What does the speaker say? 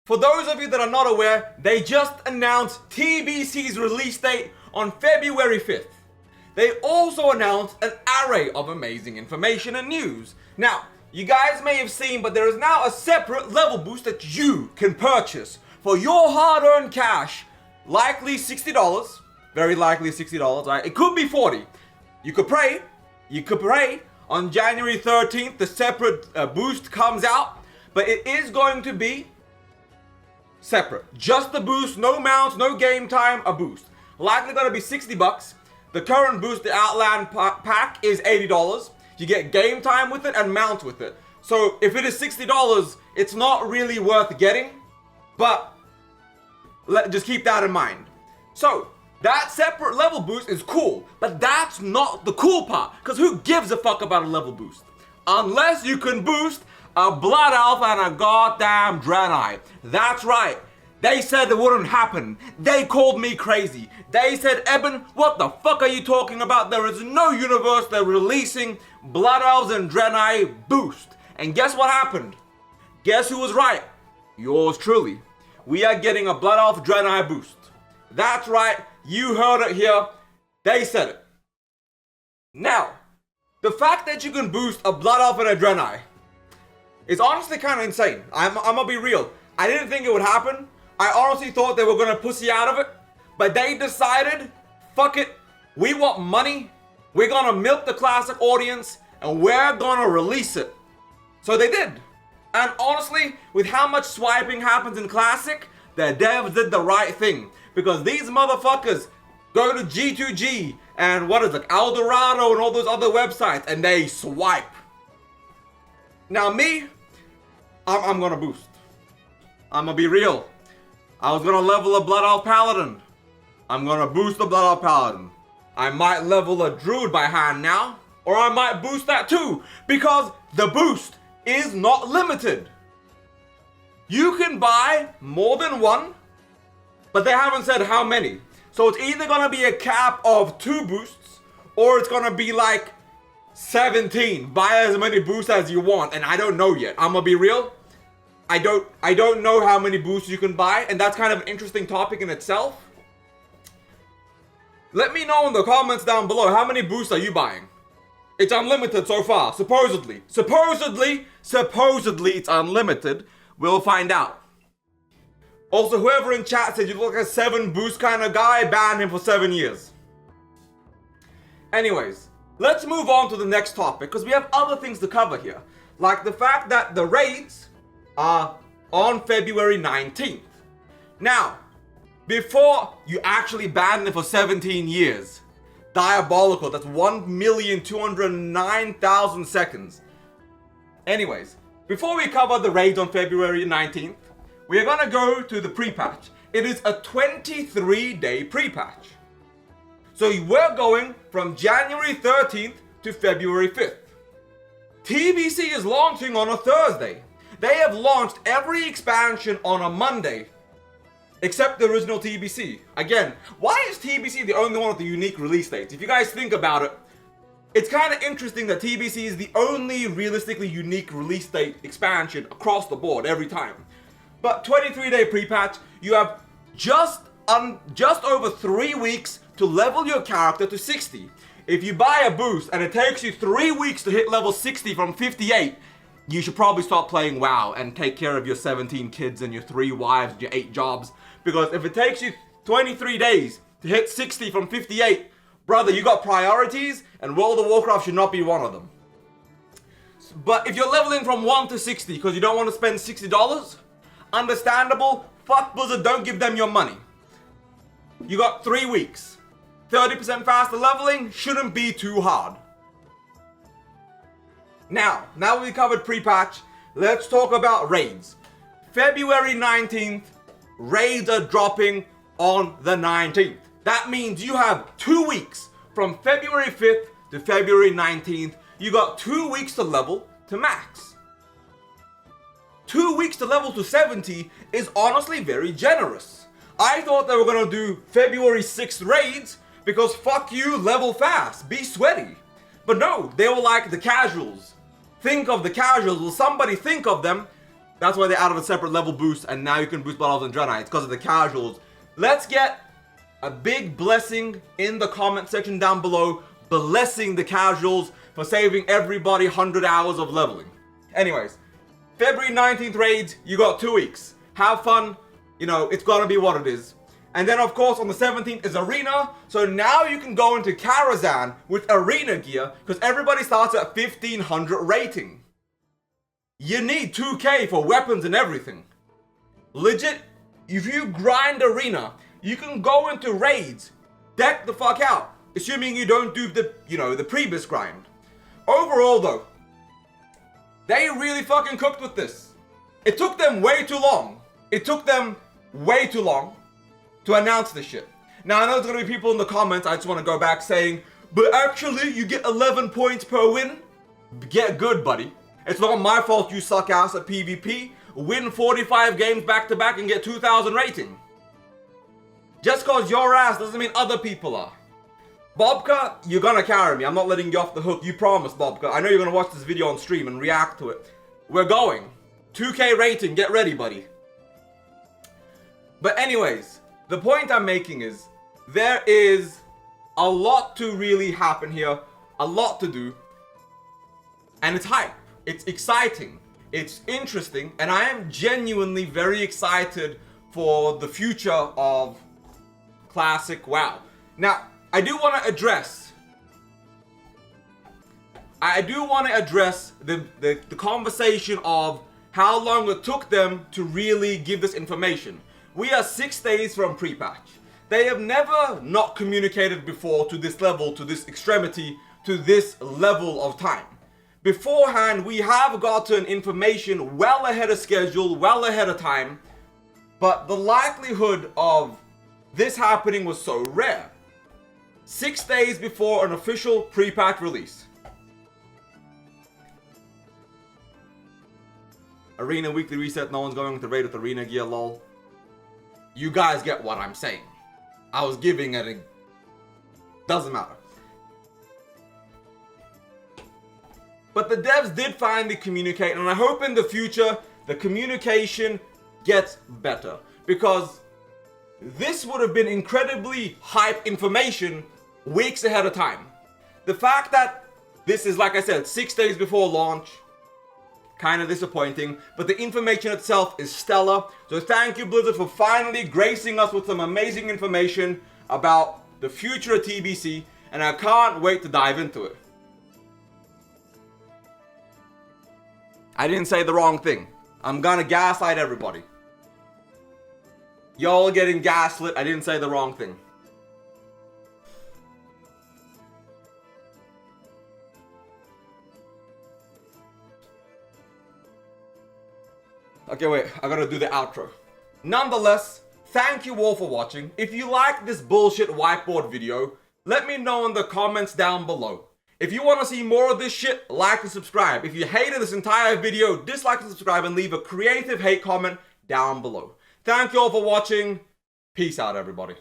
For those of you that are not aware, they just announced TBC's release date on February 5th. They also announced an array of amazing information and news. Now, you guys may have seen, but there is now a separate level boost that you can purchase for your hard-earned cash. Likely $60, very likely $60, right? It could be $40. You could pray on January 13th, the separate boost comes out, but it is going to be separate. Just the boost, no mounts, no game time, a boost. Likely gonna be $60. The current boost, the Outland pack, is $80. You get game time with it and mounts with it. So if it is $60, it's not really worth getting, but just keep that in mind. So that separate level boost is cool, but that's not the cool part, because who gives a fuck about a level boost? Unless you can boost a Blood Elf and a goddamn Draenei. That's right. They said it wouldn't happen. They called me crazy. They said, Eben, what the fuck are you talking about? There is no universe they're releasing Blood Elves and Draenei boost. And guess what happened? Guess who was right? Yours truly. We are getting a Blood Elf Draenei boost. That's right. You heard it here. They said it. Now, the fact that you can boost a Blood Elf and a Draenei, it's honestly kind of insane. I'm gonna be real. I didn't think it would happen. I honestly thought they were gonna pussy out of it. But they decided, fuck it. We want money. We're gonna milk the classic audience. And we're gonna release it. So they did. And honestly, with how much swiping happens in classic, the devs did the right thing. Because these motherfuckers go to G2G and what is it, Eldorado and all those other websites, and they swipe. Now me, I'm gonna boost. I'm gonna be real. I was gonna level a Blood Elf Paladin. I'm gonna boost the Blood Elf Paladin. I might level a Druid by hand now, or I might boost that too, because the boost is not limited. You can buy more than one, but they haven't said how many. So it's either gonna be a cap of 2 boosts, or it's gonna be like 17. Buy as many boosts as you want, and I don't know yet. I'm gonna be real. I don't know how many boosts you can buy, and that's kind of an interesting topic in itself. Let me know in the comments down below, how many boosts are you buying? It's unlimited so far, supposedly. Supposedly it's unlimited. We'll find out. Also, whoever in chat said you look like a 7 boost kind of guy, ban him for 7 years. Anyways, let's move on to the next topic, because we have other things to cover here. Like the fact that the raids are on February 19th. Now, before you actually ban them for 17 years, diabolical, that's 1,209,000 seconds. Anyways, before we cover the raids on February 19th, we are gonna go to the pre-patch. It is a 23-day pre-patch. So we're going from January 13th to February 5th. TBC is launching on a Thursday. They have launched every expansion on a Monday, except the original TBC. Again, why is TBC the only one with the unique release dates? If you guys think about it, it's kind of interesting that TBC is the only realistically unique release date expansion across the board every time. But 23-day pre-patch, you have just over 3 weeks to level your character to 60. If you buy a boost and it takes you 3 weeks to hit level 60 from 58, you should probably stop playing WoW and take care of your 17 kids and your 3 wives and your 8 jobs. Because if it takes you 23 days to hit 60 from 58, brother, you got priorities, and World of Warcraft should not be one of them. But if you're leveling from 1 to 60 because you don't want to spend $60, understandable, fuck Blizzard, don't give them your money. You got 3 weeks. 30% faster leveling shouldn't be too hard. Now we covered pre-patch, let's talk about raids. February 19th, raids are dropping on the 19th. That means you have 2 weeks from February 5th to February 19th. You got 2 weeks to level to max. 2 weeks to level to 70 is honestly very generous. I thought they were gonna do February 6th raids because fuck you, level fast, be sweaty. But no, they were like the casuals. Think of the casuals. Will somebody think of them That's why they added a separate level boost, and now you can boost Blood Elves and Dread Knights because of the casuals. Let's get a big blessing in the comment section down below, blessing the casuals for saving everybody 100 hours of leveling. Anyways, February 19th raids, you got 2 weeks. Have fun, you know, it's gonna be what it is. And then of course on the 17th is Arena, so now you can go into Karazhan with Arena gear, because everybody starts at 1500 rating. You need 2k for weapons and everything. Legit, if you grind Arena, you can go into raids, deck the fuck out, assuming you don't do the, you know, the previous grind. Overall though, they really fucking cooked with this. It took them way too long. It took them way too long to announce this shit. Now I know there's gonna be people in the comments, I just wanna go back saying, but actually you get 11 points per win. Get good, buddy. It's not my fault you suck ass at PvP. Win 45 games back to back and get 2000 rating. Just cause your ass doesn't mean other people are. Bobka, you're gonna carry me. I'm not letting you off the hook. You promised, Bobka. I know you're gonna watch this video on stream and react to it. We're going. 2k rating, get ready, buddy. But anyways, the point I'm making is, there is a lot to really happen here. A lot to do. And it's hype. It's exciting. It's interesting. And I am genuinely very excited for the future of Classic WoW. Now, I do want to address the conversation of how long it took them to really give this information. We are 6 days from pre-patch. They have never not communicated before to this level, to this extremity, to this level of time. Beforehand, we have gotten information well ahead of schedule, well ahead of time, but the likelihood of this happening was so rare. 6 days before an official pre-patch release. Arena weekly reset, no one's going to raid with Arena gear, lol. You guys get what I'm saying. I was giving it a... Doesn't matter. But the devs did finally communicate, and I hope in the future the communication gets better. Because this would have been incredibly hype information weeks ahead of time. The fact that this is, like I said, 6 days before launch, kind of disappointing, but the information itself is stellar. So thank you, Blizzard, for finally gracing us with some amazing information about the future of TBC, and I can't wait to dive into it. I didn't say the wrong thing. I'm gonna gaslight everybody. Y'all getting gaslit, I didn't say the wrong thing. Okay, wait, I gotta do the outro. Nonetheless, thank you all for watching. If you like this bullshit whiteboard video, let me know in the comments down below. If you want to see more of this shit, like and subscribe. If you hated this entire video, dislike and subscribe and leave a creative hate comment down below. Thank you all for watching. Peace out, everybody.